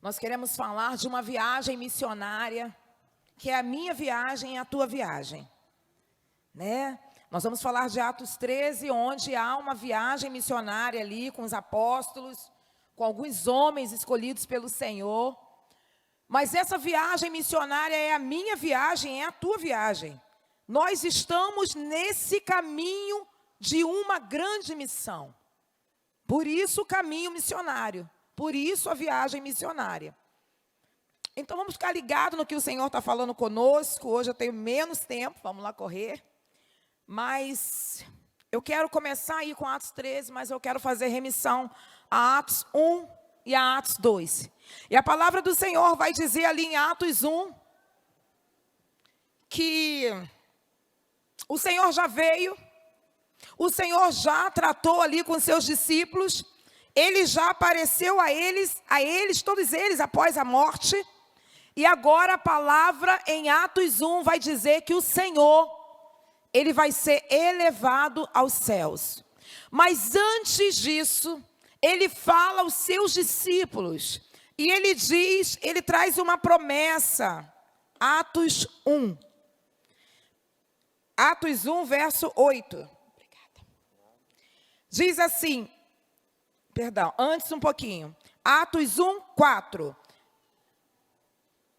Nós queremos falar de uma viagem missionária, que é a minha viagem e a tua viagem, né? Nós vamos falar de Atos 13, onde há uma viagem missionária ali com os apóstolos, com alguns homens escolhidos pelo Senhor. Mas essa viagem missionária é a minha viagem, é a tua viagem. Nós estamos nesse caminho de uma grande missão. Por isso o caminho missionário, por isso a viagem missionária. Então vamos ficar ligados no que o Senhor está falando conosco. Hoje eu tenho menos tempo, vamos lá correr. Mas eu quero começar aí com Atos 13, mas eu quero fazer remissão a Atos 1 e a Atos 2. E a palavra do Senhor vai dizer ali em Atos 1, que o Senhor já veio, o Senhor já tratou ali com seus discípulos, Ele já apareceu a eles, todos eles, após a morte. E agora a palavra em Atos 1 vai dizer que o Senhor, Ele vai ser elevado aos céus. Mas antes disso, Ele fala aos seus discípulos. E Ele diz, Ele traz uma promessa. Atos 1. Atos 1, verso 8. Obrigada. Diz assim, antes um pouquinho. Atos 1, 4.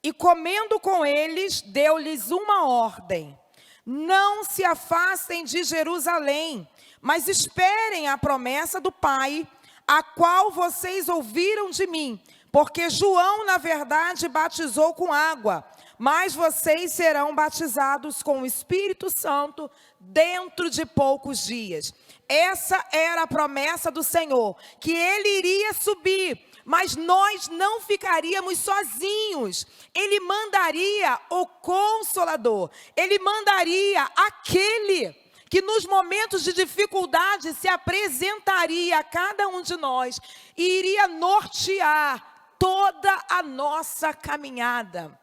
E comendo com eles, deu-lhes uma ordem. Não se afastem de Jerusalém, mas esperem a promessa do Pai, a qual vocês ouviram de mim. Porque João, na verdade, batizou com água, mas vocês serão batizados com o Espírito Santo dentro de poucos dias. Essa era a promessa do Senhor, que Ele iria subir, mas nós não ficaríamos sozinhos. Ele mandaria o Consolador. Ele mandaria aquele que nos momentos de dificuldade se apresentaria a cada um de nós e iria nortear toda a nossa caminhada.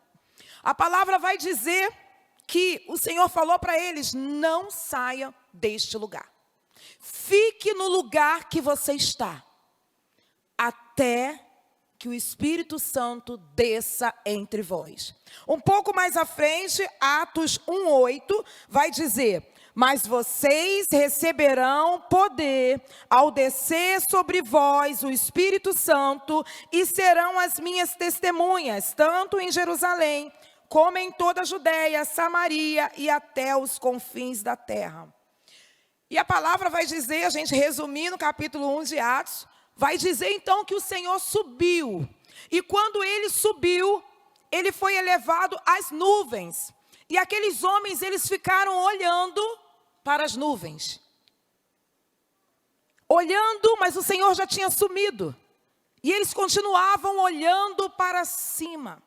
A palavra vai dizer que o Senhor falou para eles: não saia deste lugar. Fique no lugar que você está, até que o Espírito Santo desça entre vós. Um pouco mais à frente, Atos 1:8, vai dizer: mas vocês receberão poder ao descer sobre vós o Espírito Santo e serão as minhas testemunhas, tanto em Jerusalém, como em toda a Judéia, Samaria e até os confins da terra. E a palavra vai dizer, a gente resumindo o capítulo 1 de Atos, vai dizer então que o Senhor subiu. E quando Ele subiu, Ele foi elevado às nuvens. E aqueles homens, eles ficaram olhando para as nuvens. Olhando, mas o Senhor já tinha sumido. E eles continuavam olhando para cima.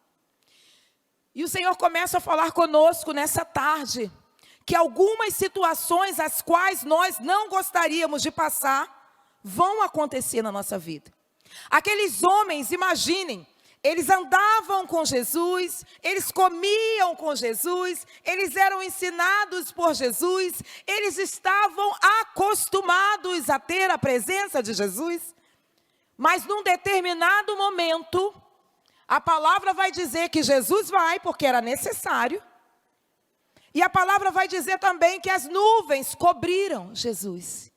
E o Senhor começa a falar conosco nessa tarde, que algumas situações as quais nós não gostaríamos de passar, vão acontecer na nossa vida. Aqueles homens, imaginem, eles andavam com Jesus, eles comiam com Jesus, eles eram ensinados por Jesus, eles estavam acostumados a ter a presença de Jesus. Mas num determinado momento, a palavra vai dizer que Jesus vai, porque era necessário. E a palavra vai dizer também que as nuvens cobriram Jesus.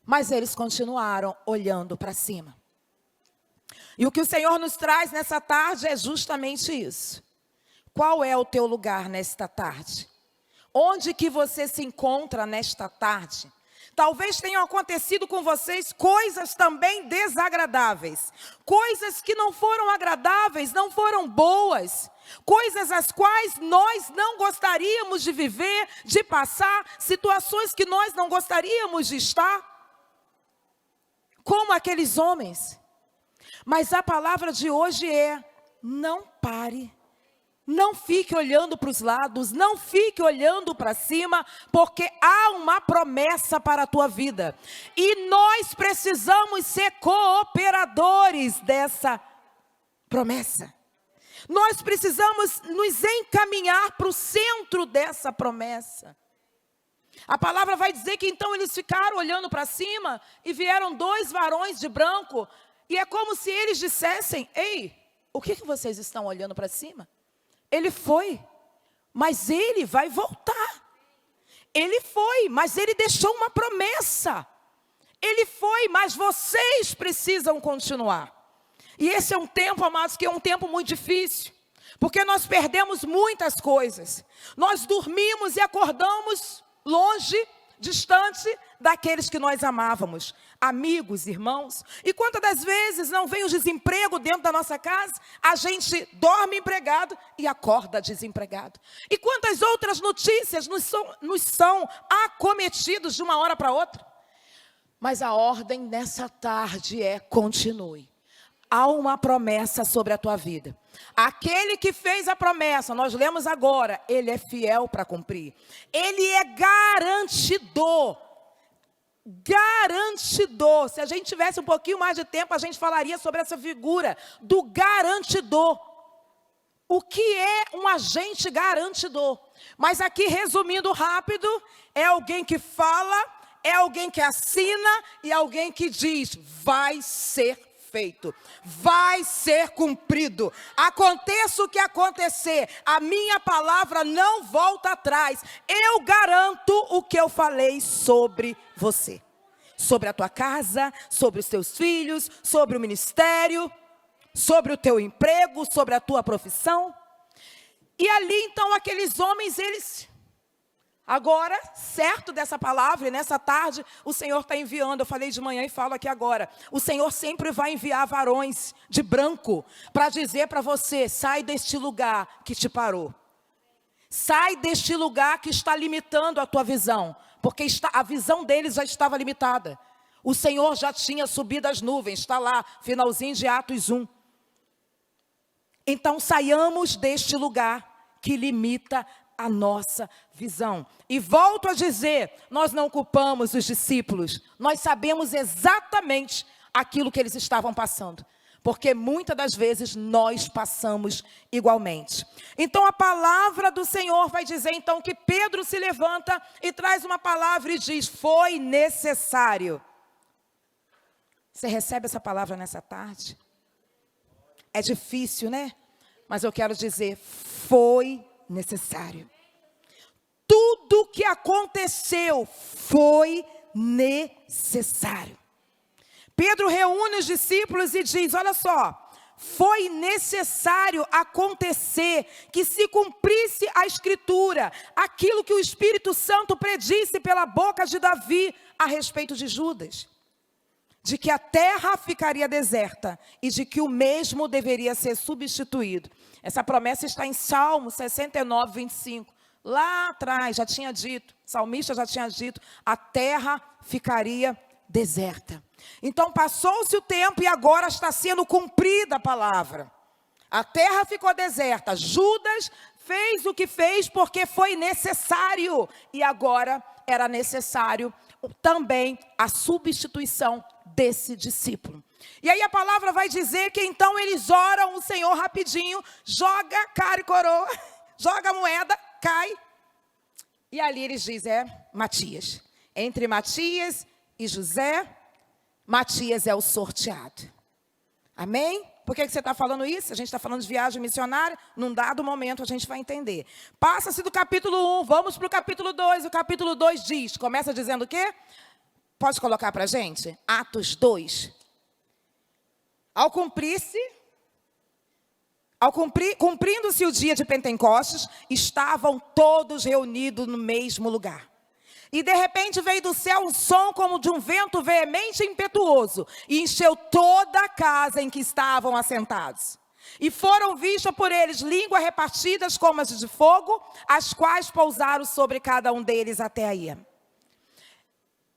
Mas eles continuaram olhando para cima. E o que o Senhor nos traz nessa tarde é justamente isso. Qual é o teu lugar nesta tarde? Onde que você se encontra nesta tarde? Talvez tenham acontecido com vocês coisas também desagradáveis. Coisas que não foram agradáveis, não foram boas. Coisas as quais nós não gostaríamos de viver, de passar. Situações que nós não gostaríamos de estar. Como aqueles homens. Mas a palavra de hoje é: não pare. Não fique olhando para os lados, não fique olhando para cima, porque há uma promessa para a tua vida. E nós precisamos ser cooperadores dessa promessa. Nós precisamos nos encaminhar para o centro dessa promessa. A palavra vai dizer que então eles ficaram olhando para cima e vieram 2 varões de branco. E é como se eles dissessem: ei, o que vocês estão olhando para cima? Ele foi, mas ele vai voltar. Ele foi, mas ele deixou uma promessa. Ele foi, mas vocês precisam continuar. E esse é um tempo, amados, que é um tempo muito difícil. Porque nós perdemos muitas coisas. Nós dormimos e acordamos longe, distante daqueles que nós amávamos. Amigos, irmãos. E quantas das vezes não vem o desemprego dentro da nossa casa? A gente dorme empregado e acorda desempregado. E quantas outras notícias nos são acometidos de uma hora para outra? Mas a ordem nessa tarde é: continue. Há uma promessa sobre a tua vida. Aquele que fez a promessa, nós lemos agora, ele é fiel para cumprir. Ele é garantidor. Garantidor. Se a gente tivesse um pouquinho mais de tempo, a gente falaria sobre essa figura do garantidor. O que é um agente garantidor? Mas aqui, resumindo rápido, é alguém que fala, é alguém que assina e alguém que diz: vai ser feito, vai ser cumprido. Aconteça o que acontecer, a minha palavra não volta atrás. Eu garanto o que eu falei sobre você, sobre a tua casa, sobre os teus filhos, sobre o ministério, sobre o teu emprego, sobre a tua profissão. E ali então aqueles homens, eles... Agora, certo dessa palavra, e nessa tarde o Senhor está enviando, eu falei de manhã e falo aqui agora, o Senhor sempre vai enviar varões de branco para dizer para você: sai deste lugar que te parou. Sai deste lugar que está limitando a tua visão, porque a visão deles já estava limitada. O Senhor já tinha subido as nuvens, está lá, finalzinho de Atos 1. Então saiamos deste lugar que limita a nossa visão. E volto a dizer, nós não culpamos os discípulos, nós sabemos exatamente aquilo que eles estavam passando, porque muitas das vezes nós passamos igualmente. Então a palavra do Senhor vai dizer então que Pedro se levanta e traz uma palavra e diz: foi necessário. Você recebe essa palavra nessa tarde? É difícil, né? Mas eu quero dizer, foi necessário. Tudo que aconteceu foi necessário. Pedro reúne os discípulos e diz: olha só, foi necessário acontecer que se cumprisse a Escritura, aquilo que o Espírito Santo predisse pela boca de Davi a respeito de Judas, de que a terra ficaria deserta e de que o mesmo deveria ser substituído. Essa promessa está em Salmo 69, 25. Lá atrás já tinha dito, o salmista já tinha dito, a terra ficaria deserta. Então passou-se o tempo e agora está sendo cumprida a palavra. A terra ficou deserta. Judas fez o que fez porque foi necessário. E agora era necessário também a substituição desse discípulo. E aí a palavra vai dizer que então eles oram o Senhor rapidinho, joga cara e coroa, joga a moeda, cai. E ali eles dizem: Matias. Entre Matias e José, Matias é o sorteado. Amém? Por que você está falando isso? A gente está falando de viagem missionária. Num dado momento a gente vai entender. Passa-se do capítulo 1, vamos para o capítulo 2. O capítulo 2 diz, começa dizendo o quê? Pode colocar para a gente? Atos 2. Cumprindo-se o dia de Pentecostes, estavam todos reunidos no mesmo lugar. E de repente veio do céu um som como de um vento veemente e impetuoso, e encheu toda a casa em que estavam assentados. E foram vistas por eles línguas repartidas como as de fogo, as quais pousaram sobre cada um deles até aí.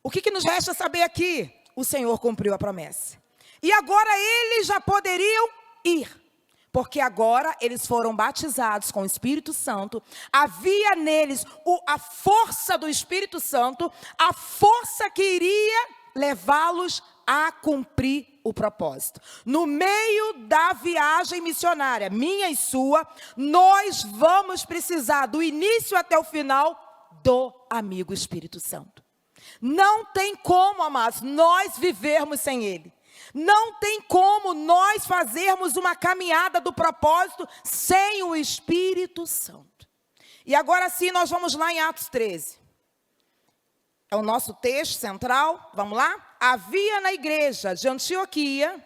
O que nos resta saber aqui? O Senhor cumpriu a promessa. E agora eles já poderiam ir, porque agora eles foram batizados com o Espírito Santo. Havia neles a força do Espírito Santo, a força que iria levá-los a cumprir o propósito. No meio da viagem missionária, minha e sua, nós vamos precisar do início até o final do amigo Espírito Santo. Não tem como, amados, nós vivermos sem Ele. Não tem como nós fazermos uma caminhada do propósito sem o Espírito Santo. E agora sim, nós vamos lá em Atos 13. É o nosso texto central. Vamos lá? Havia na igreja de Antioquia...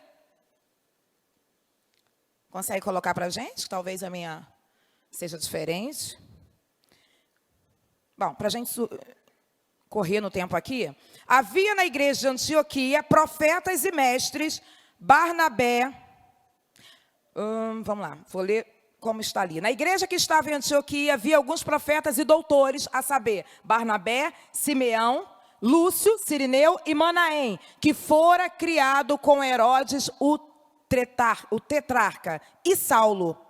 Consegue colocar para a gente? Talvez a minha seja diferente. Bom, para a gente correr no tempo aqui. Havia na igreja de Antioquia profetas e mestres, Barnabé. Vamos lá, vou ler como está ali. Na igreja que estava em Antioquia, havia alguns profetas e doutores, a saber, Barnabé, Simeão, Lúcio, Cirineu e Manaém, que fora criado com Herodes o tetrarca, e Saulo.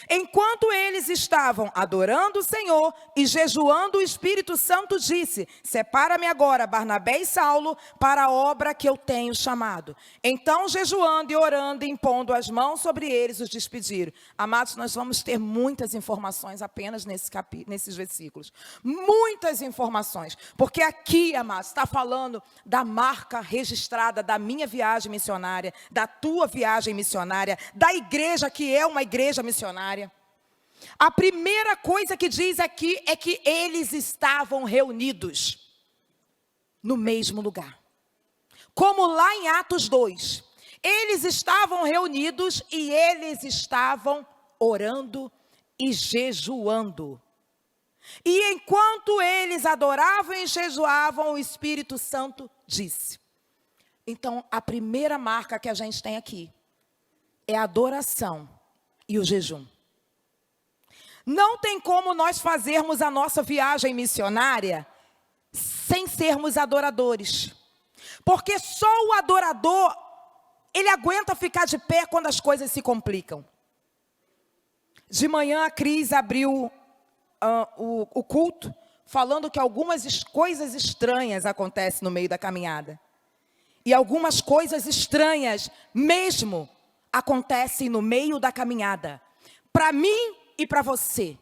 Enquanto eles estavam adorando o Senhor e jejuando, o Espírito Santo disse: separa-me agora Barnabé e Saulo para a obra que eu tenho chamado. Então, jejuando e orando e impondo as mãos sobre eles, os despediram. Amados, nós vamos ter muitas informações apenas nesses versículos. Muitas informações. Porque aqui, amados, está falando da marca registrada da minha viagem missionária, da tua viagem missionária, da igreja que é uma igreja missionária. A primeira coisa que diz aqui é que eles estavam reunidos no mesmo lugar. Como lá em Atos 2, eles estavam reunidos e eles estavam orando e jejuando. E enquanto eles adoravam e jejuavam, o Espírito Santo disse. Então, a primeira marca que a gente tem aqui é a adoração e o jejum. Não tem como nós fazermos a nossa viagem missionária sem sermos adoradores. Porque só o adorador, ele aguenta ficar de pé quando as coisas se complicam. De manhã a Cris abriu o culto, falando que algumas coisas estranhas acontecem no meio da caminhada. E algumas coisas estranhas mesmo acontecem no meio da caminhada. Para mim e para você.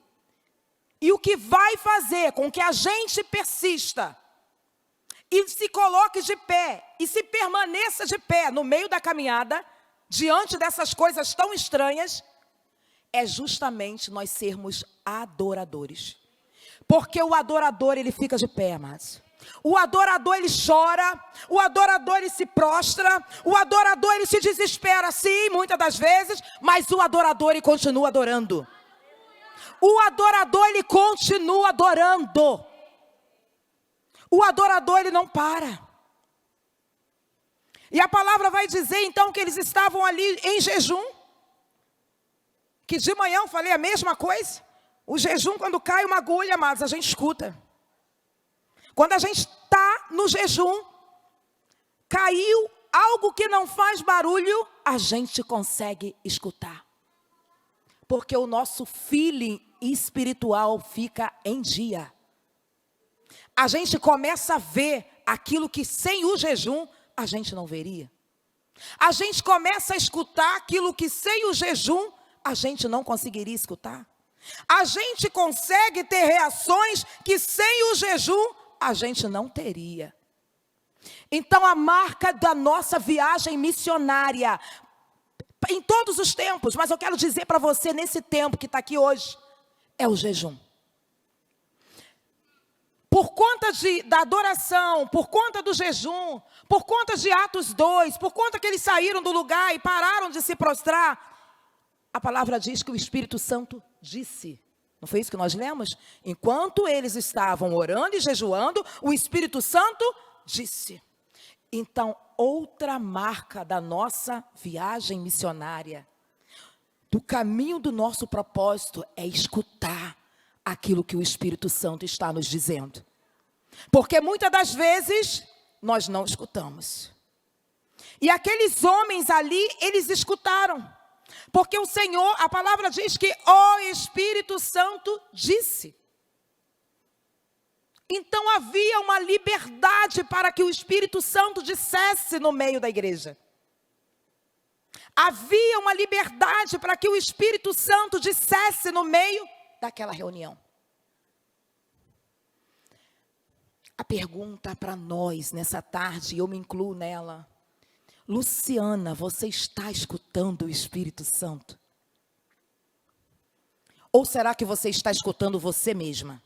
E o que vai fazer com que a gente persista e se coloque de pé e se permaneça de pé no meio da caminhada, diante dessas coisas tão estranhas, é justamente nós sermos adoradores. Porque o adorador, ele fica de pé, amados. O adorador, ele chora, o adorador, ele se prostra, o adorador, ele se desespera, sim, muitas das vezes, mas o adorador, ele continua adorando. O adorador, ele continua adorando. O adorador, ele não para. E a palavra vai dizer, então, que eles estavam ali em jejum. Que de manhã eu falei a mesma coisa. O jejum, quando cai uma agulha, amados, a gente escuta. Quando a gente está no jejum, caiu algo que não faz barulho, a gente consegue escutar. Porque o nosso feeling espiritual fica em dia. A gente começa a ver aquilo que sem o jejum a gente não veria. A gente começa a escutar aquilo que sem o jejum a gente não conseguiria escutar. A gente consegue ter reações que sem o jejum a gente não teria. Então a marca da nossa viagem missionária, em todos os tempos, mas eu quero dizer para você nesse tempo que está aqui hoje, é o jejum. Por conta da adoração, por conta do jejum, por conta de Atos 2, por conta que eles saíram do lugar e pararam de se prostrar, a palavra diz que o Espírito Santo disse. Não foi isso que nós lemos? Enquanto eles estavam orando e jejuando, o Espírito Santo disse. Então, outra marca da nossa viagem missionária, do caminho do nosso propósito, é escutar aquilo que o Espírito Santo está nos dizendo. Porque muitas das vezes, nós não escutamos. E aqueles homens ali, eles escutaram. Porque o Senhor, a palavra diz que o Espírito Santo disse. Então havia uma liberdade para que o Espírito Santo dissesse no meio da igreja. Havia uma liberdade para que o Espírito Santo dissesse no meio daquela reunião. A pergunta para nós nessa tarde, e eu me incluo nela: Luciana, você está escutando o Espírito Santo? Ou será que você está escutando você mesma?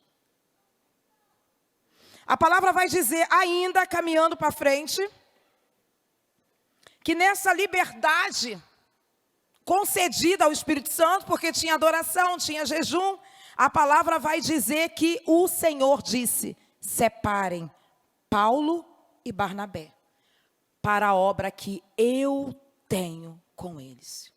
A palavra vai dizer, ainda caminhando para frente, que nessa liberdade concedida ao Espírito Santo, porque tinha adoração, tinha jejum, a palavra vai dizer que o Senhor disse, separem Paulo e Barnabé para a obra que eu tenho com eles.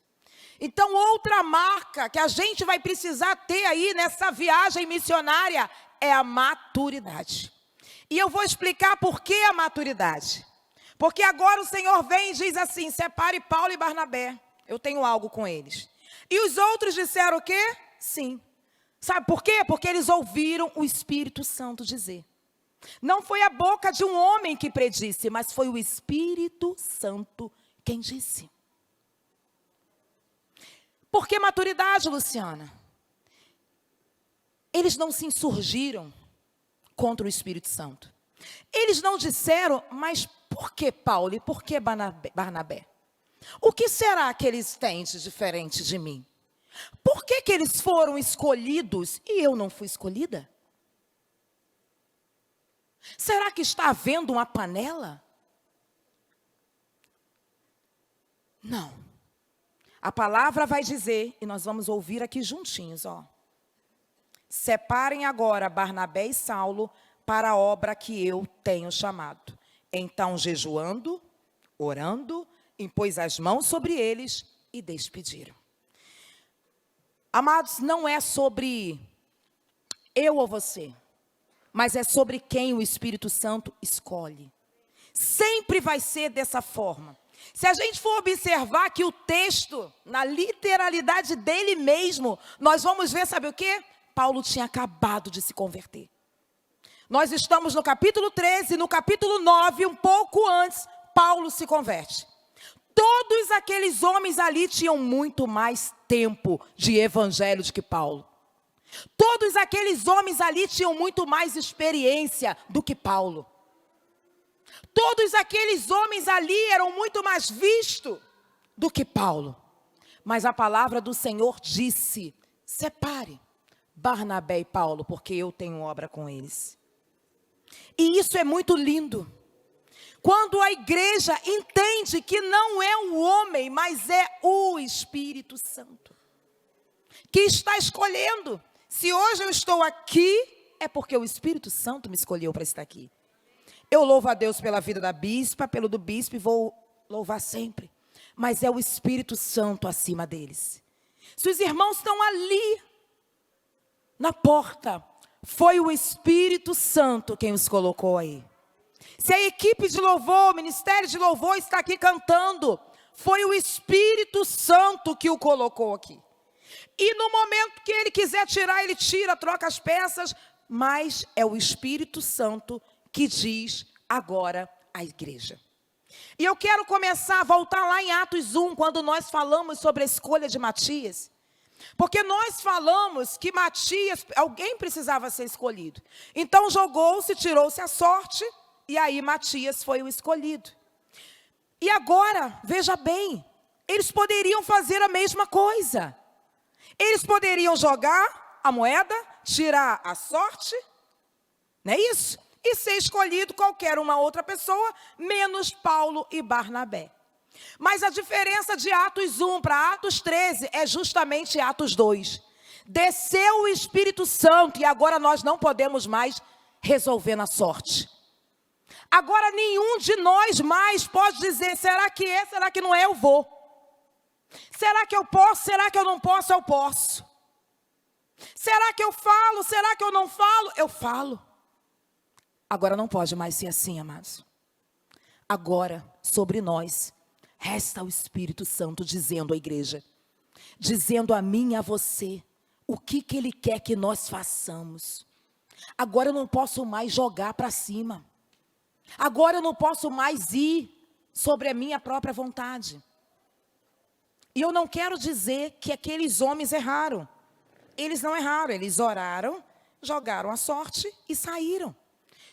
Então, outra marca que a gente vai precisar ter aí nessa viagem missionária é a maturidade. E eu vou explicar por que a maturidade. Porque agora o Senhor vem e diz assim, separe Paulo e Barnabé, eu tenho algo com eles. E os outros disseram o quê? Sim. Sabe por quê? Porque eles ouviram o Espírito Santo dizer. Não foi a boca de um homem que predisse, mas foi o Espírito Santo quem disse. Por que maturidade, Luciana? Eles não se insurgiram contra o Espírito Santo. Eles não disseram, mas por que Paulo e por que Barnabé? O que será que eles têm de diferente de mim? Por que eles foram escolhidos e eu não fui escolhida? Será que está havendo uma panela? Não. A palavra vai dizer, e nós vamos ouvir aqui juntinhos, ó. Separem agora Barnabé e Saulo para a obra que eu tenho chamado. Então, jejuando, orando, impôs as mãos sobre eles e despediram. Amados, não é sobre eu ou você, mas é sobre quem o Espírito Santo escolhe. Sempre vai ser dessa forma. Se a gente for observar que o texto, na literalidade dele mesmo, nós vamos ver, sabe o quê? Paulo tinha acabado de se converter. Nós estamos no capítulo 13, no capítulo 9, um pouco antes, Paulo se converte. Todos aqueles homens ali tinham muito mais tempo de evangelho do que Paulo. Todos aqueles homens ali tinham muito mais experiência do que Paulo. Todos aqueles homens ali eram muito mais vistos do que Paulo. Mas a palavra do Senhor disse, separe Barnabé e Paulo, porque eu tenho obra com eles. E isso é muito lindo. Quando a igreja entende que não é o homem, mas é o Espírito Santo que está escolhendo. Se hoje eu estou aqui, é porque o Espírito Santo me escolheu para estar aqui. Eu louvo a Deus pela vida da bispa, pelo do bispo, e vou louvar sempre. Mas é o Espírito Santo acima deles. Se os irmãos estão ali, na porta, foi o Espírito Santo quem os colocou aí. Se a equipe de louvor, o ministério de louvor está aqui cantando, foi o Espírito Santo que o colocou aqui. E no momento que ele quiser tirar, ele tira, troca as peças, mas é o Espírito Santo que diz agora à igreja. E eu quero começar a voltar lá em Atos 1, quando nós falamos sobre a escolha de Matias. Porque nós falamos que Matias, alguém precisava ser escolhido. Então jogou-se, tirou-se a sorte, e aí Matias foi o escolhido. E agora, veja bem, eles poderiam fazer a mesma coisa. Eles poderiam jogar a moeda, tirar a sorte, não é isso? E ser escolhido qualquer uma outra pessoa, menos Paulo e Barnabé. Mas a diferença de Atos 1 para Atos 13 é justamente Atos 2. Desceu o Espírito Santo e agora nós não podemos mais resolver na sorte. Agora nenhum de nós mais pode dizer, será que é, será que não é, eu vou. Será que eu posso, será que eu não posso, eu posso. Será que eu falo, será que eu não falo, eu falo. Agora não pode mais ser assim, amados. Agora, sobre nós, resta o Espírito Santo dizendo à igreja, dizendo a mim e a você, o que Ele quer que nós façamos. Agora eu não posso mais jogar para cima. Agora eu não posso mais ir sobre a minha própria vontade. E eu não quero dizer que aqueles homens erraram. Eles não erraram, eles oraram, jogaram a sorte e saíram.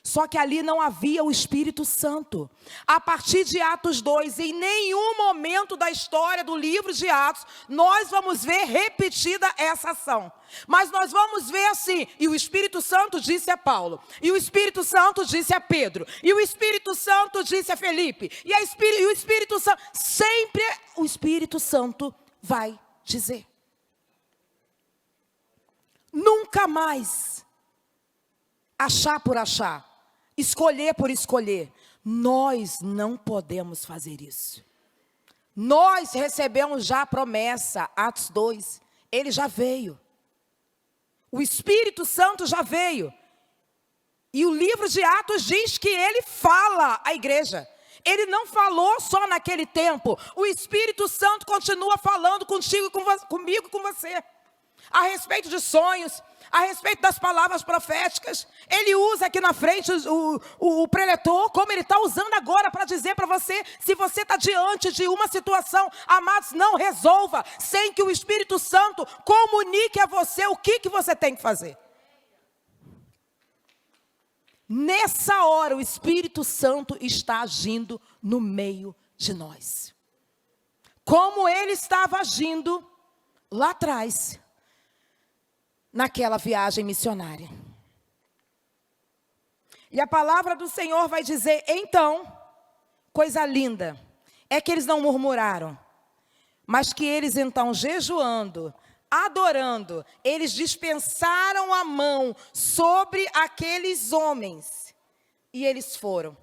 Só que ali não havia o Espírito Santo. A partir de Atos 2, em nenhum momento da história do livro de Atos, nós vamos ver repetida essa ação. Mas nós vamos ver assim, e o Espírito Santo disse a Paulo, e o Espírito Santo disse a Pedro, e o Espírito Santo disse a Felipe, e o Espírito Santo, sempre o Espírito Santo vai dizer. Nunca mais achar por achar, escolher por escolher. Nós não podemos fazer isso. Nós recebemos já a promessa, Atos 2, ele já veio. O Espírito Santo já veio. E o livro de Atos diz que ele fala à igreja. Ele não falou só naquele tempo. O Espírito Santo continua falando contigo, comigo e com você. A respeito de sonhos, a respeito das palavras proféticas. Ele usa aqui na frente o preletor, como ele está usando agora para dizer para você, se você está diante de uma situação, amados, não resolva, sem que o Espírito Santo comunique a você o que você tem que fazer. Nessa hora, o Espírito Santo está agindo no meio de nós. Como ele estava agindo lá atrás, naquela viagem missionária. E a palavra do Senhor vai dizer, então, coisa linda, é que eles não murmuraram, mas que eles então jejuando, adorando, eles dispensaram a mão sobre aqueles homens, e eles foram.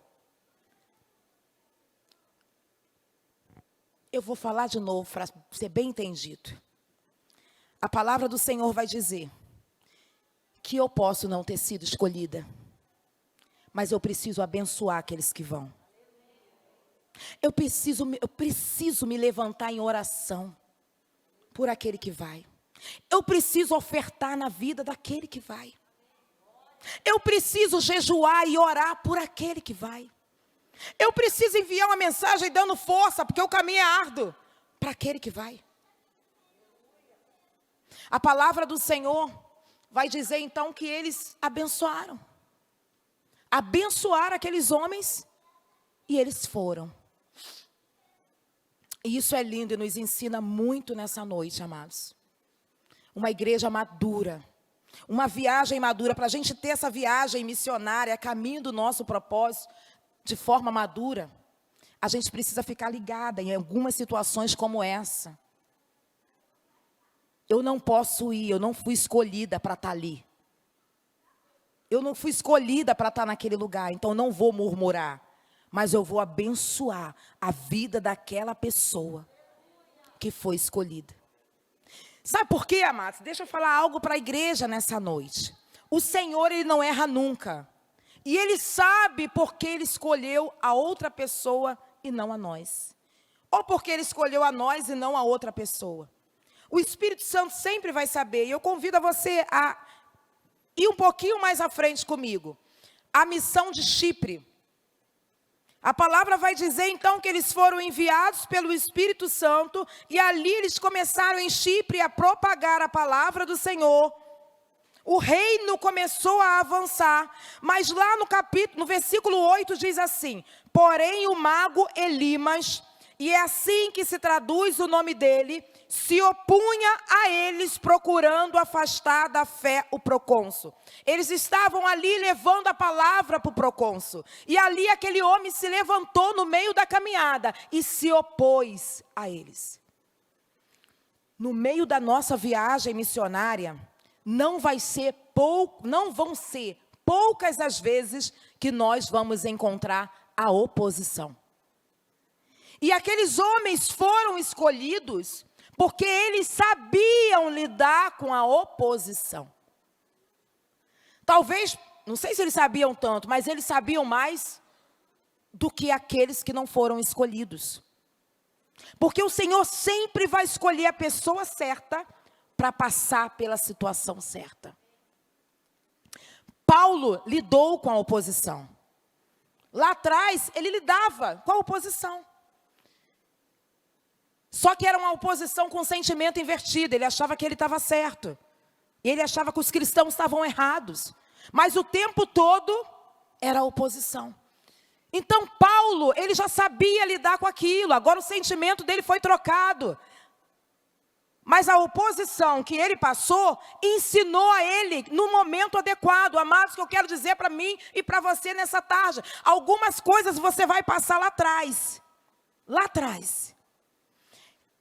Eu vou falar de novo para ser bem entendido. A palavra do Senhor vai dizer que eu posso não ter sido escolhida, mas eu preciso abençoar aqueles que vão. Eu preciso me levantar em oração por aquele que vai. Eu preciso ofertar na vida daquele que vai. Eu preciso jejuar e orar por aquele que vai. Eu preciso enviar uma mensagem dando força, porque o caminho é árduo, para aquele que vai. A palavra do Senhor vai dizer então que eles abençoaram. Abençoaram aqueles homens e eles foram. E isso é lindo e nos ensina muito nessa noite, amados. Uma igreja madura, uma viagem madura. Para a gente ter essa viagem missionária, caminho do nosso propósito, de forma madura, a gente precisa ficar ligada em algumas situações como essa. Eu não posso ir, eu não fui escolhida para estar ali. Eu não fui escolhida para estar naquele lugar, então não vou murmurar. Mas eu vou abençoar a vida daquela pessoa que foi escolhida. Sabe por quê, amados? Deixa eu falar algo para a igreja nessa noite. O Senhor, Ele não erra nunca. E Ele sabe por que Ele escolheu a outra pessoa e não a nós. Ou porque Ele escolheu a nós e não a outra pessoa. O Espírito Santo sempre vai saber. E eu convido a você a ir um pouquinho mais à frente comigo. A missão de Chipre. A palavra vai dizer então que eles foram enviados pelo Espírito Santo. E ali eles começaram em Chipre a propagar a palavra do Senhor. O reino começou a avançar. Mas lá no versículo 8 diz assim: porém o mago Elimas, e é assim que se traduz o nome dele, se opunha a eles, procurando afastar da fé o procônsul. Eles estavam ali levando a palavra para o procônsul. E ali aquele homem se levantou no meio da caminhada e se opôs a eles. No meio da nossa viagem missionária, não vão ser poucas as vezes que nós vamos encontrar a oposição. E aqueles homens foram escolhidos porque eles sabiam lidar com a oposição. Talvez, não sei se eles sabiam tanto, mas eles sabiam mais do que aqueles que não foram escolhidos. Porque o Senhor sempre vai escolher a pessoa certa para passar pela situação certa. Paulo lidou com a oposição. Lá atrás, ele lidava com a oposição. Só que era uma oposição com sentimento invertido. Ele achava que ele estava certo. E ele achava que os cristãos estavam errados. Mas o tempo todo, era a oposição. Então Paulo, ele já sabia lidar com aquilo, agora o sentimento dele foi trocado. Mas a oposição que ele passou, ensinou a ele no momento adequado. Amados, que eu quero dizer para mim e para você nessa tarde, algumas coisas você vai passar lá atrás. Lá atrás.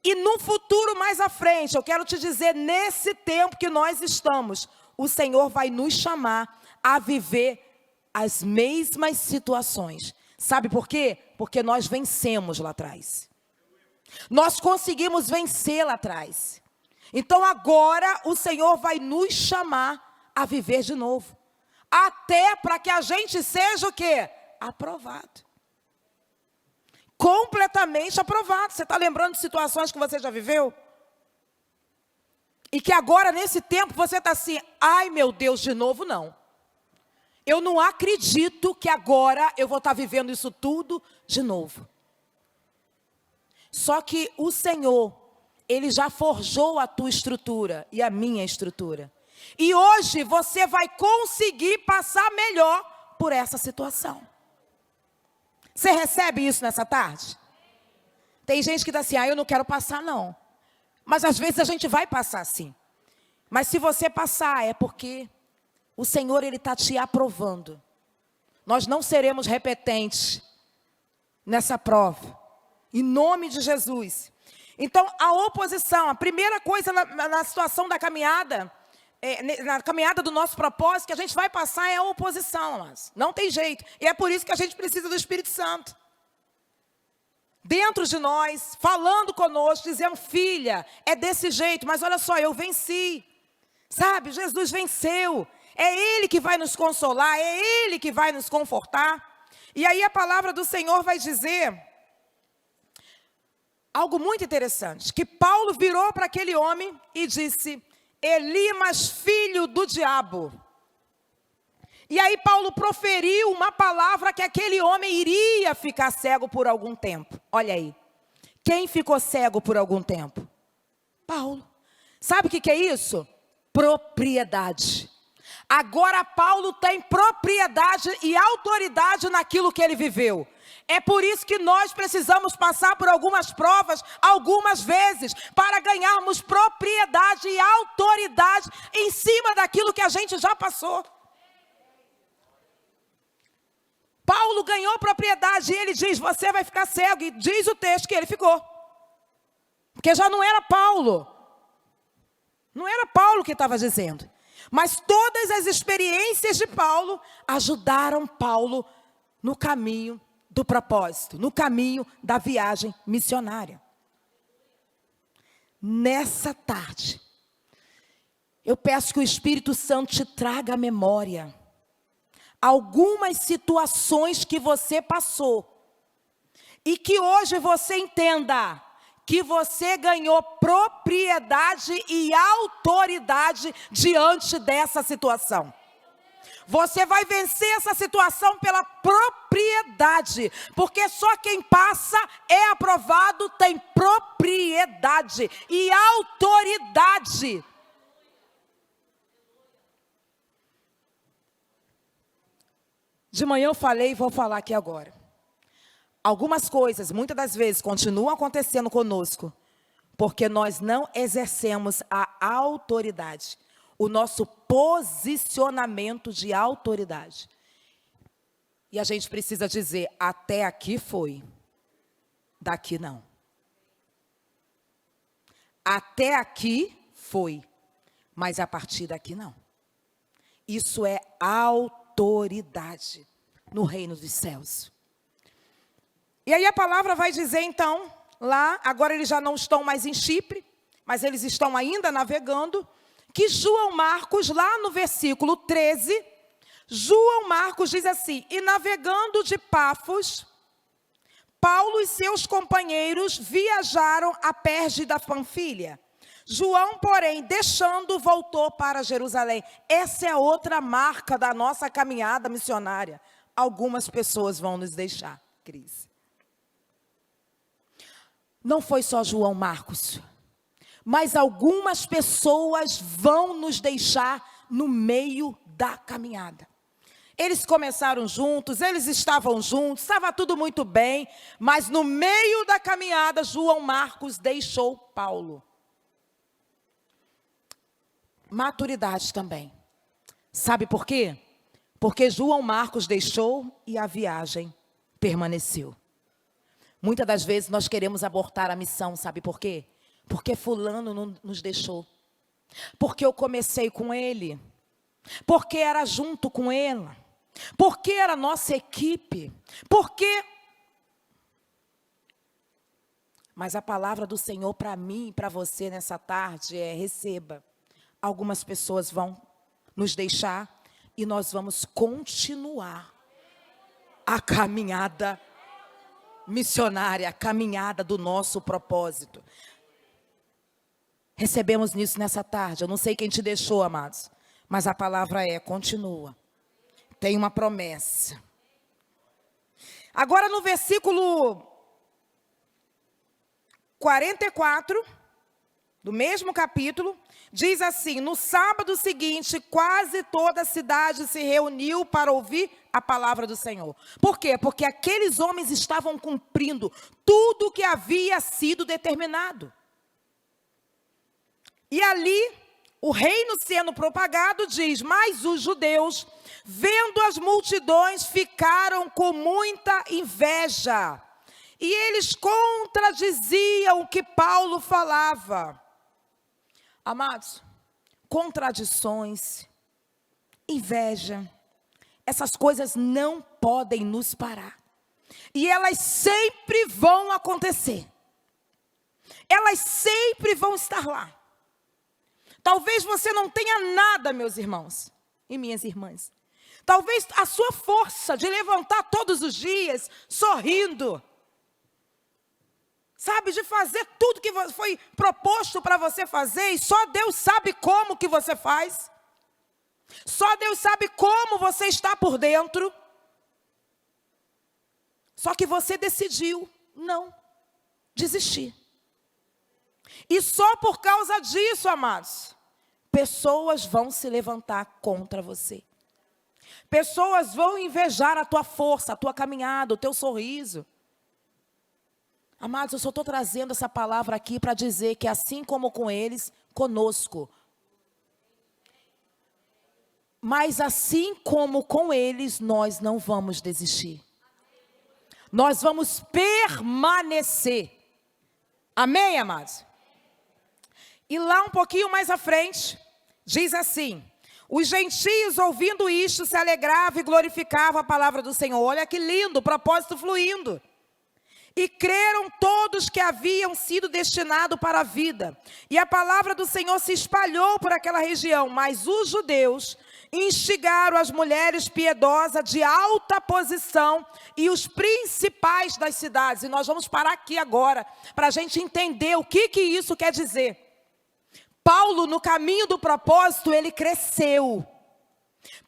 E no futuro mais à frente, eu quero te dizer, nesse tempo que nós estamos, o Senhor vai nos chamar a viver as mesmas situações. Sabe por quê? Porque nós vencemos lá atrás. Nós conseguimos vencer lá atrás. Então agora o Senhor vai nos chamar a viver de novo. Até para que a gente seja o quê? Aprovado. Completamente aprovado. Você está lembrando de situações que você já viveu? E que agora nesse tempo você está assim, ai meu Deus, de novo não. Eu não acredito que agora eu vou estar vivendo isso tudo de novo. Só que o Senhor, Ele já forjou a tua estrutura e a minha estrutura. E hoje você vai conseguir passar melhor por essa situação. Você recebe isso nessa tarde? Tem gente que diz assim, eu não quero passar não. Mas às vezes a gente vai passar sim. Mas se você passar é porque o Senhor, Ele está te aprovando. Nós não seremos repetentes nessa prova. Em nome de Jesus. Então, a oposição, a primeira coisa na situação da caminhada, na caminhada do nosso propósito, que a gente vai passar é a oposição. Mas não tem jeito. E é por isso que a gente precisa do Espírito Santo. Dentro de nós, falando conosco, dizendo, filha, é desse jeito, mas olha só, eu venci. Sabe, Jesus venceu. É Ele que vai nos consolar, é Ele que vai nos confortar. E aí a palavra do Senhor vai dizer algo muito interessante, que Paulo virou para aquele homem e disse, Elimas, filho do diabo. E aí Paulo proferiu uma palavra que aquele homem iria ficar cego por algum tempo. Olha aí, quem ficou cego por algum tempo? Paulo. Sabe o que é isso? Propriedade. Agora Paulo tem propriedade e autoridade naquilo que ele viveu. É por isso que nós precisamos passar por algumas provas, algumas vezes, para ganharmos propriedade e autoridade em cima daquilo que a gente já passou. Paulo ganhou propriedade e ele diz, você vai ficar cego. E diz o texto que ele ficou. Porque já não era Paulo. Não era Paulo que estava dizendo. Mas todas as experiências de Paulo ajudaram Paulo no caminho do propósito, no caminho da viagem missionária. Nessa tarde, eu peço que o Espírito Santo te traga à memória algumas situações que você passou e que hoje você entenda que você ganhou propriedade e autoridade diante dessa situação. Você vai vencer essa situação pela propriedade, porque só quem passa é aprovado, tem propriedade e autoridade. De manhã eu falei e vou falar aqui agora. Algumas coisas, muitas das vezes, continuam acontecendo conosco, porque nós não exercemos a autoridade, o nosso posicionamento de autoridade. E a gente precisa dizer, até aqui foi, daqui não. Até aqui foi, mas a partir daqui não. Isso é autoridade no reino dos céus. E aí a palavra vai dizer então, lá, agora eles já não estão mais em Chipre, mas eles estão ainda navegando, que João Marcos, lá no versículo 13, João Marcos diz assim, e navegando de Pafos, Paulo e seus companheiros viajaram a Perge da Panfilha. João, porém, deixando, voltou para Jerusalém. Essa é outra marca da nossa caminhada missionária. Algumas pessoas vão nos deixar, Cris. Não foi só João Marcos, mas algumas pessoas vão nos deixar no meio da caminhada. Eles começaram juntos, eles estavam juntos, estava tudo muito bem, mas no meio da caminhada, João Marcos deixou Paulo. Maturidade também. Sabe por quê? Porque João Marcos deixou e a viagem permaneceu. Muitas das vezes nós queremos abortar a missão, sabe por quê? Porque fulano não nos deixou. Porque eu comecei com ele. Porque era junto com ele. Porque era nossa equipe. Porque... Mas a palavra do Senhor para mim e para você nessa tarde é: receba. Algumas pessoas vão nos deixar e nós vamos continuar a caminhada missionária, a caminhada do nosso propósito. Recebemos nisso nessa tarde. Eu não sei quem te deixou, amados, mas a palavra é: continua. Tem uma promessa. Agora no versículo 44, do mesmo capítulo, diz assim: no sábado seguinte, quase toda a cidade se reuniu para ouvir a palavra do Senhor. Por quê? Porque aqueles homens estavam cumprindo tudo o que havia sido determinado. E ali, o reino sendo propagado, diz: mas os judeus, vendo as multidões, ficaram com muita inveja. E eles contradiziam o que Paulo falava. Amados, contradições, inveja, essas coisas não podem nos parar. E elas sempre vão acontecer. Elas sempre vão estar lá. Talvez você não tenha nada, meus irmãos e minhas irmãs. Talvez a sua força de levantar todos os dias sorrindo, sabe, de fazer tudo que foi proposto para você fazer, e só Deus sabe como que você faz. Só Deus sabe como você está por dentro. Só que você decidiu não desistir. E só por causa disso, amados, pessoas vão se levantar contra você. Pessoas vão invejar a tua força, a tua caminhada, o teu sorriso. Amados, eu só estou trazendo essa palavra aqui para dizer que assim como com eles, conosco. Mas assim como com eles, nós não vamos desistir. Nós vamos permanecer. Amém, amados? E lá um pouquinho mais à frente, diz assim: os gentios, ouvindo isto, se alegravam e glorificavam a palavra do Senhor. Olha que lindo, o propósito fluindo. E creram todos que haviam sido destinados para a vida. E a palavra do Senhor se espalhou por aquela região. Mas os judeus instigaram as mulheres piedosas de alta posição e os principais das cidades. E nós vamos parar aqui agora, para a gente entender o que isso quer dizer. Paulo, no caminho do propósito, ele cresceu.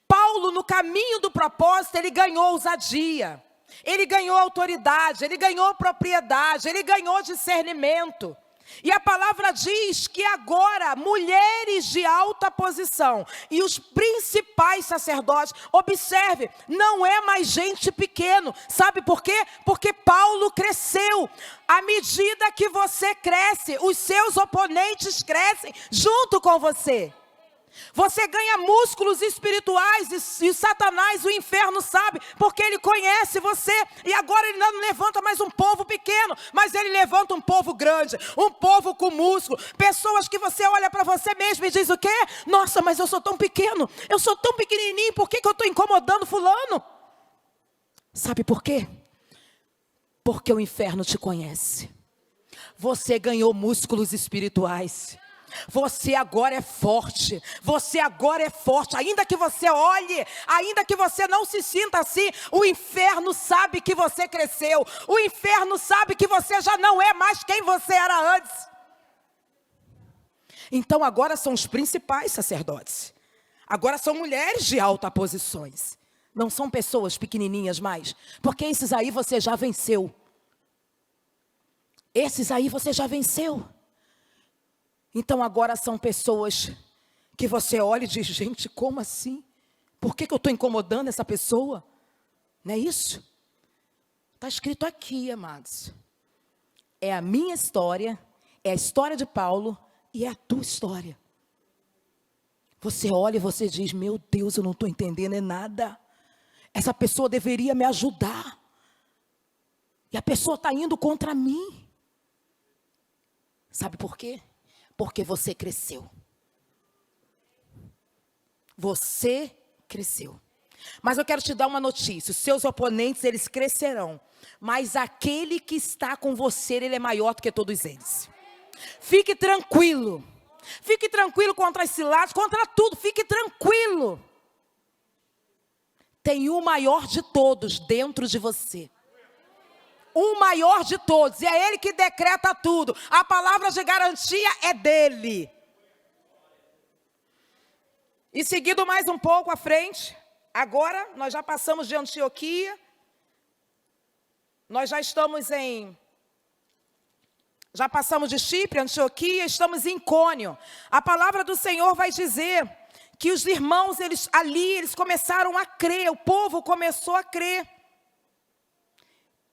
Paulo, no caminho do propósito, ele ganhou ousadia. Ele ganhou autoridade, ele ganhou propriedade, ele ganhou discernimento. E a palavra diz que agora mulheres de alta posição e os principais sacerdotes, observe, não é mais gente pequeno. Sabe por quê? Porque Paulo cresceu. À medida que você cresce, os seus oponentes crescem junto com você. Você ganha músculos espirituais e Satanás, o inferno sabe, porque ele conhece você. E agora ele não levanta mais um povo pequeno, mas ele levanta um povo grande, um povo com músculo. Pessoas que você olha para você mesmo e diz o quê? Nossa, mas eu sou tão pequeno, eu sou tão pequenininho, por que eu estou incomodando fulano? Sabe por quê? Porque o inferno te conhece. Você ganhou músculos espirituais. Você agora é forte, você agora é forte, ainda que você olhe, ainda que você não se sinta assim, o inferno sabe que você cresceu, o inferno sabe que você já não é mais quem você era antes. Então agora são os principais sacerdotes, agora são mulheres de alta posições, não são pessoas pequenininhas mais, porque esses aí você já venceu, esses aí você já venceu. Então agora são pessoas que você olha e diz: gente, como assim? Por que eu estou incomodando essa pessoa? Não é isso? Está escrito aqui, amados. É a minha história, é a história de Paulo e é a tua história. Você olha e você diz, meu Deus, eu não estou entendendo nada. Essa pessoa deveria me ajudar. E a pessoa está indo contra mim. Sabe por quê? Porque você cresceu. Você cresceu. Mas eu quero te dar uma notícia. Os seus oponentes, eles crescerão. Mas aquele que está com você, ele é maior do que todos eles. Fique tranquilo. Fique tranquilo contra as ciladas, contra tudo. Fique tranquilo. Tem o maior de todos dentro de você. O maior de todos. E é ele que decreta tudo. A palavra de garantia é dele. E seguindo mais um pouco à frente. Agora, nós já passamos de Antioquia. Nós já estamos já passamos de Chipre, Antioquia, estamos em Icônio. A palavra do Senhor vai dizer que os irmãos, eles começaram a crer, o povo começou a crer.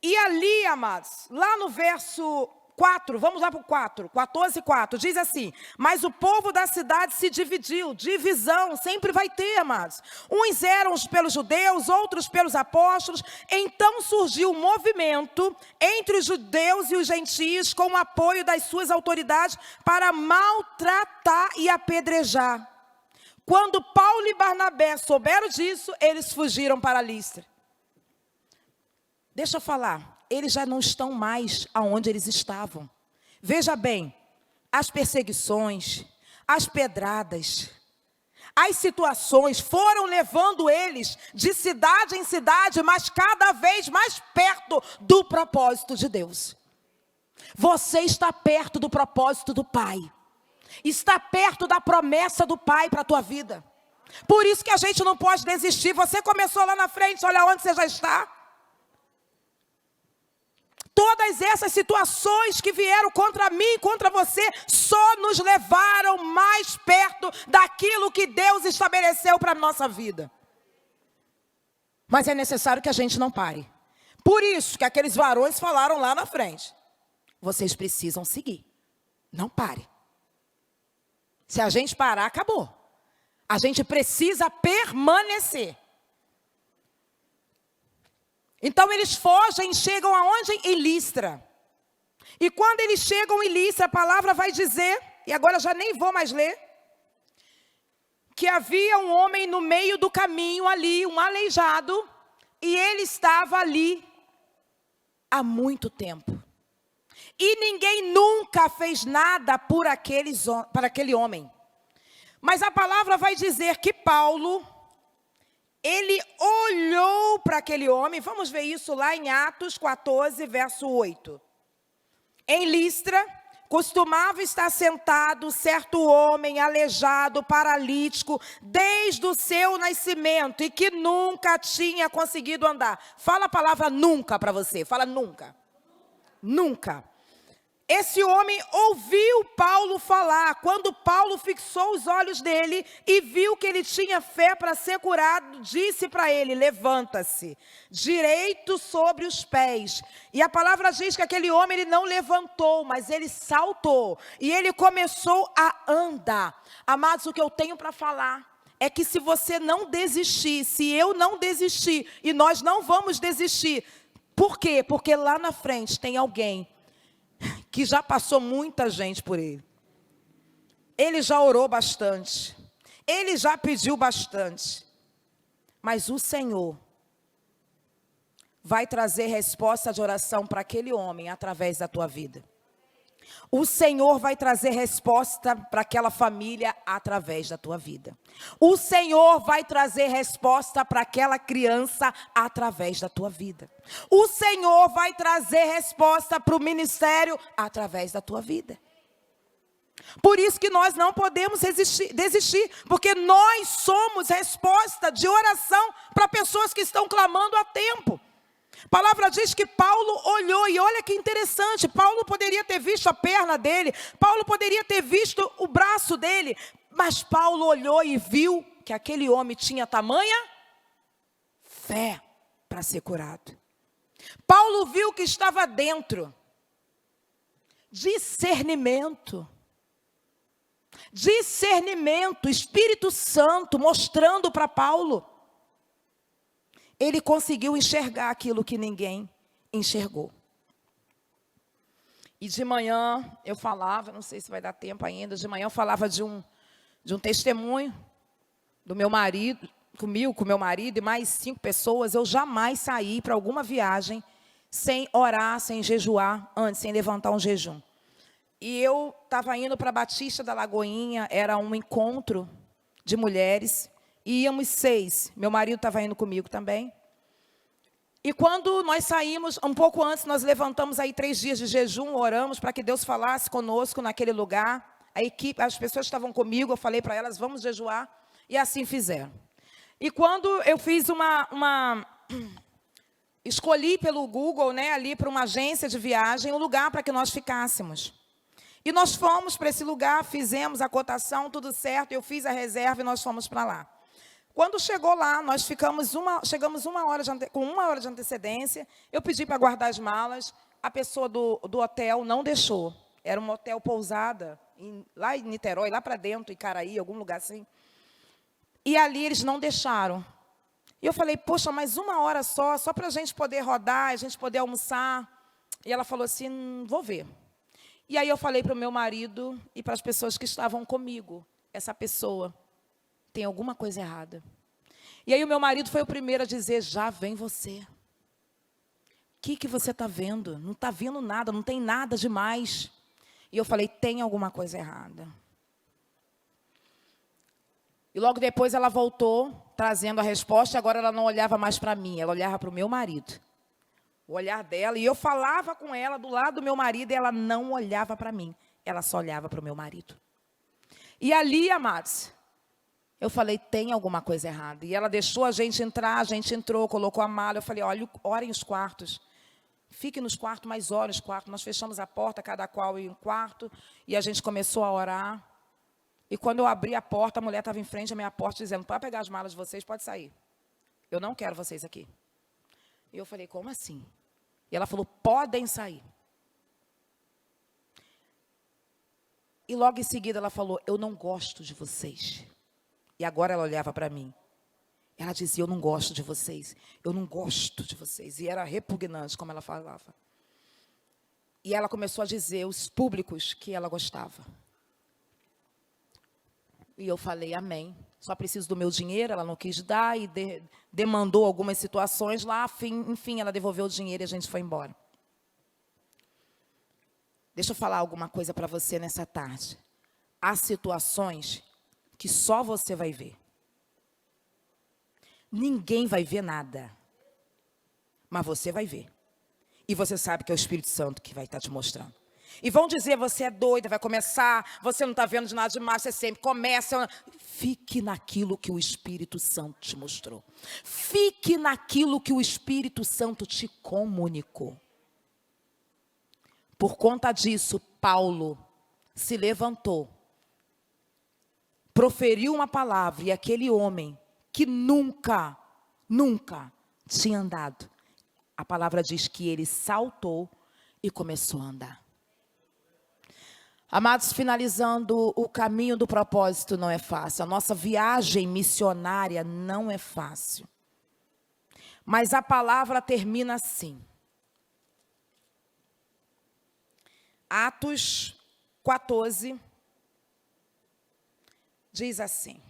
E ali, amados, lá no verso 4, vamos lá para o 4, 14:4, diz assim: mas o povo da cidade se dividiu, divisão sempre vai ter, amados. Uns eram pelos judeus, outros pelos apóstolos. Então surgiu um movimento entre os judeus e os gentios, com o apoio das suas autoridades, para maltratar e apedrejar. Quando Paulo e Barnabé souberam disso, eles fugiram para Listra. Deixa eu falar, eles já não estão mais aonde eles estavam. Veja bem, as perseguições, as pedradas, as situações foram levando eles de cidade em cidade, mas cada vez mais perto do propósito de Deus. Você está perto do propósito do Pai. Está perto da promessa do Pai para a tua vida. Por isso que a gente não pode desistir. Você começou lá na frente, olha onde você já está. Todas essas situações que vieram contra mim e contra você só nos levaram mais perto daquilo que Deus estabeleceu para a nossa vida. Mas é necessário que a gente não pare. Por isso que aqueles varões falaram lá na frente: vocês precisam seguir, não pare. Se a gente parar, acabou. A gente precisa permanecer. Então eles fogem e chegam aonde? Em Listra. E quando eles chegam em Listra, a palavra vai dizer, e agora já nem vou mais ler, que havia um homem no meio do caminho ali, um aleijado, e ele estava ali há muito tempo. E ninguém nunca fez nada para aquele homem. Mas a palavra vai dizer que Paulo, ele olhou para aquele homem. Vamos ver isso lá em Atos 14, verso 8. Em Listra, costumava estar sentado certo homem aleijado, paralítico, desde o seu nascimento, e que nunca tinha conseguido andar. Fala a palavra nunca para você, fala nunca. Nunca. Esse homem ouviu Paulo falar. Quando Paulo fixou os olhos dele e viu que ele tinha fé para ser curado, disse para ele: levanta-se, direito sobre os pés. E a palavra diz que aquele homem, ele não levantou, mas ele saltou. E ele começou a andar. Amados, o que eu tenho para falar é que se você não desistir, se eu não desistir, e nós não vamos desistir. Por quê? Porque lá na frente tem alguém que já passou muita gente por ele. Ele já orou bastante. Ele já pediu bastante. Mas o Senhor vai trazer resposta de oração para aquele homem através da tua vida. O Senhor vai trazer resposta para aquela família através da tua vida. O Senhor vai trazer resposta para aquela criança através da tua vida. O Senhor vai trazer resposta para o ministério através da tua vida. Por isso que nós não podemos desistir, porque nós somos resposta de oração para pessoas que estão clamando há tempo. A palavra diz que Paulo olhou, e olha que interessante, Paulo poderia ter visto a perna dele, Paulo poderia ter visto o braço dele, mas Paulo olhou e viu que aquele homem tinha tamanha fé para ser curado. Paulo viu que estava dentro. Discernimento. Discernimento, Espírito Santo mostrando para Paulo. Ele conseguiu enxergar aquilo que ninguém enxergou. E de manhã eu falava, não sei se vai dar tempo ainda, de manhã eu falava de um testemunho do meu marido, comigo, com meu marido e mais 5 pessoas. Eu jamais saí para alguma viagem sem orar, sem jejuar, antes, sem levantar um jejum. E eu estava indo para Batista da Lagoinha, era um encontro de mulheres, e íamos 6, meu marido estava indo comigo também. E quando nós saímos, um pouco antes, nós levantamos aí 3 dias de jejum, oramos para que Deus falasse conosco naquele lugar. A equipe, as pessoas estavam comigo, eu falei para elas, vamos jejuar, e assim fizeram. E quando eu fiz escolhi pelo Google, né, ali para uma agência de viagem, um lugar para que nós ficássemos. E nós fomos para esse lugar, fizemos a cotação, tudo certo, eu fiz a reserva e nós fomos para lá. Quando chegou lá, nós chegamos com 1 hora de antecedência, eu pedi para guardar as malas, a pessoa do hotel não deixou. Era um hotel pousada, lá em Niterói, lá para dentro, em Caraí, algum lugar assim. E ali eles não deixaram. E eu falei, poxa, mas 1 hora só para a gente poder rodar, a gente poder almoçar. E ela falou assim, vou ver. E aí eu falei para o meu marido e para as pessoas que estavam comigo, essa pessoa tem alguma coisa errada. E aí o meu marido foi o primeiro a dizer, já vem você. O que você está vendo? Não está vendo nada, não tem nada demais. E eu falei, tem alguma coisa errada. E logo depois ela voltou, trazendo a resposta, e agora ela não olhava mais para mim, ela olhava para o meu marido. O olhar dela, e eu falava com ela do lado do meu marido, e ela não olhava para mim, ela só olhava para o meu marido. E ali, amados, eu falei, tem alguma coisa errada. E ela deixou a gente entrar, a gente entrou, colocou a mala, eu falei, olha, orem os quartos. Fique nos quartos, mas orem os quartos. Nós fechamos a porta, cada qual em um quarto, e a gente começou a orar. E quando eu abri a porta, a mulher estava em frente à minha porta, dizendo, pode pegar as malas de vocês, pode sair. Eu não quero vocês aqui. E eu falei, como assim? E ela falou, podem sair. E logo em seguida ela falou, eu não gosto de vocês. E agora ela olhava para mim. Ela dizia, eu não gosto de vocês. Eu não gosto de vocês. E era repugnante, como ela falava. E ela começou a dizer os públicos que ela gostava. E eu falei, amém. Só preciso do meu dinheiro, ela não quis dar e demandou algumas situações lá. Enfim, ela devolveu o dinheiro e a gente foi embora. Deixa eu falar alguma coisa para você nessa tarde. Há situações que só você vai ver. Ninguém vai ver nada. Mas você vai ver. E você sabe que é o Espírito Santo que vai estar te mostrando. E vão dizer, você é doida, vai começar, você não está vendo de nada demais, você sempre começa. Fique naquilo que o Espírito Santo te mostrou. Fique naquilo que o Espírito Santo te comunicou. Por conta disso, Paulo se levantou, proferiu uma palavra, e aquele homem que nunca tinha andado, a palavra diz que ele saltou e começou a andar. Amados, finalizando, o caminho do propósito não é fácil. A nossa viagem missionária não é fácil. Mas a palavra termina assim. Atos 14 diz assim.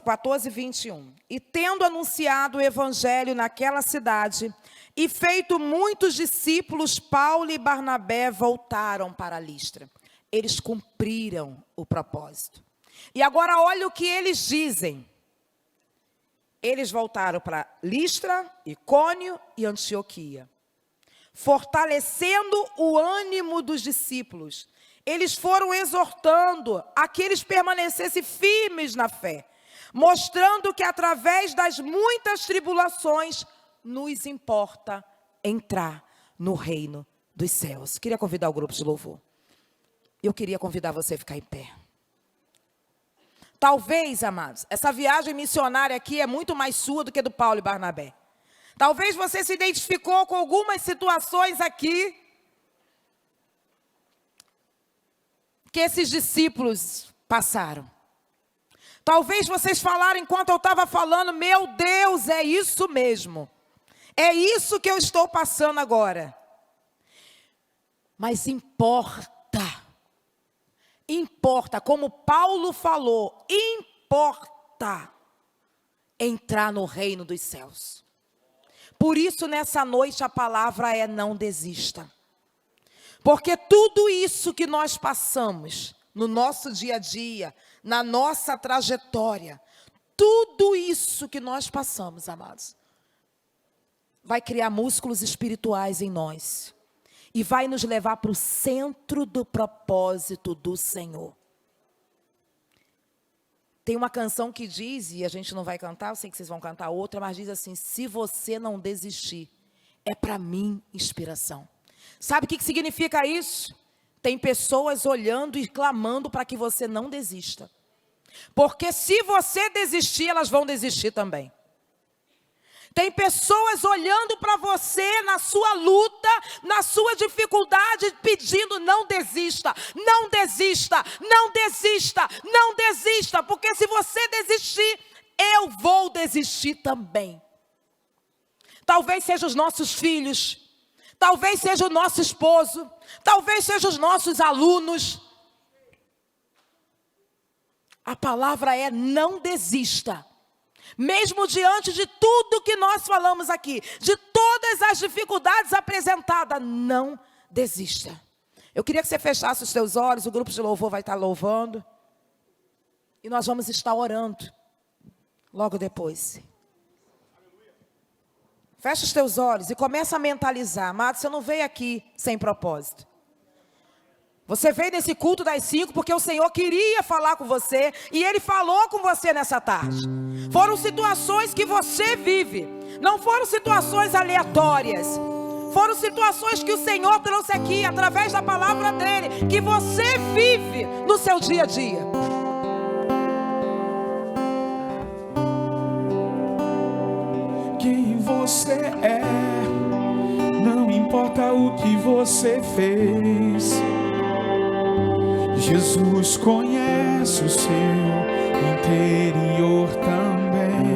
14, 21. E tendo anunciado o evangelho naquela cidade, e feito muitos discípulos, Paulo e Barnabé voltaram para Listra. Eles cumpriram o propósito. E agora olha o que eles dizem. Eles voltaram para Listra, Icônio e Antioquia, fortalecendo o ânimo dos discípulos. Eles foram exortando a que eles permanecessem firmes na fé, mostrando que através das muitas tribulações nos importa entrar no reino dos céus. Queria convidar o grupo de louvor. Eu queria convidar você a ficar em pé. Talvez, amados, essa viagem missionária aqui é muito mais sua do que do Paulo e Barnabé. Talvez você se identificou com algumas situações aqui que esses discípulos passaram. Talvez vocês falaram enquanto eu estava falando, meu Deus, é isso mesmo. É isso que eu estou passando agora. Mas importa, como Paulo falou, importa entrar no reino dos céus. Por isso, nessa noite, a palavra é: não desista. Porque tudo isso que nós passamos no nosso dia a dia, na nossa trajetória, tudo isso que nós passamos, amados, vai criar músculos espirituais em nós. E vai nos levar para o centro do propósito do Senhor. Tem uma canção que diz, e a gente não vai cantar, eu sei que vocês vão cantar outra, mas diz assim: se você não desistir, é para mim inspiração. Sabe o que significa isso? Tem pessoas olhando e clamando para que você não desista. Porque se você desistir, elas vão desistir também. Tem pessoas olhando para você na sua luta, na sua dificuldade, pedindo: não desista, não desista, não desista, não desista. Porque se você desistir, eu vou desistir também. Talvez sejam os nossos filhos, talvez seja o nosso esposo, talvez sejam os nossos alunos. A palavra é: não desista. Mesmo diante de tudo que nós falamos aqui, de todas as dificuldades apresentadas, não desista. Eu queria que você fechasse os seus olhos, o grupo de louvor vai estar louvando. E nós vamos estar orando logo depois. Fecha os teus olhos e começa a mentalizar. Amado, você não veio aqui sem propósito. Você veio nesse culto das 5 porque o Senhor queria falar com você. E Ele falou com você nessa tarde. Foram situações que você vive. Não foram situações aleatórias. Foram situações que o Senhor trouxe aqui através da palavra dEle, que você vive no seu dia a dia. Quem você é, não importa o que você fez. Jesus conhece o seu interior também.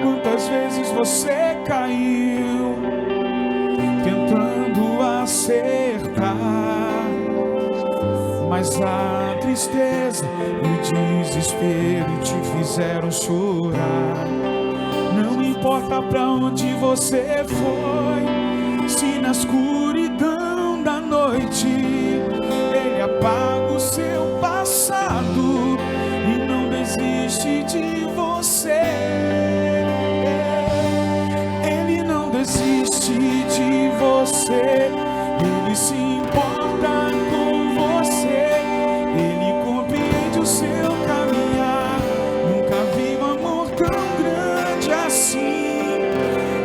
Quantas vezes você caiu tentando acertar, mas a tristeza e o desespero te fizeram chorar. Não importa pra onde você foi, se na escuridão da noite Ele apaga o seu passado e não desiste de você. Ele não desiste de você. Ele se importa com você. Ele compreende o seu caminhar. Nunca vi um amor tão grande assim.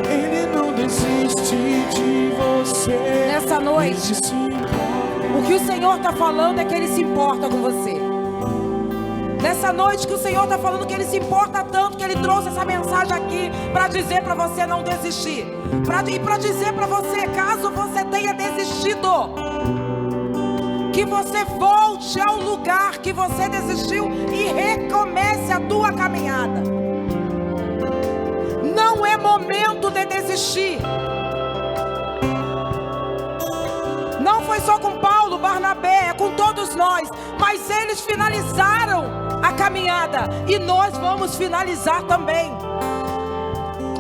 Ele não desiste de você. Nessa noite, o que o Senhor está falando é que Ele se importa com você. Nessa noite que o Senhor está falando que Ele se importa tanto, que Ele trouxe essa mensagem aqui para dizer para você não desistir. E para dizer para você, caso você tenha desistido, que você volte ao lugar que você desistiu e recomece a tua caminhada. Não é momento de desistir. Não foi só com Paulo, Barnabé, é com todos nós. Mas eles finalizaram a caminhada e nós vamos finalizar também.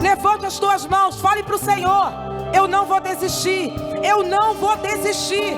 Levante as tuas mãos, fale para o Senhor: eu não vou desistir, eu não vou desistir.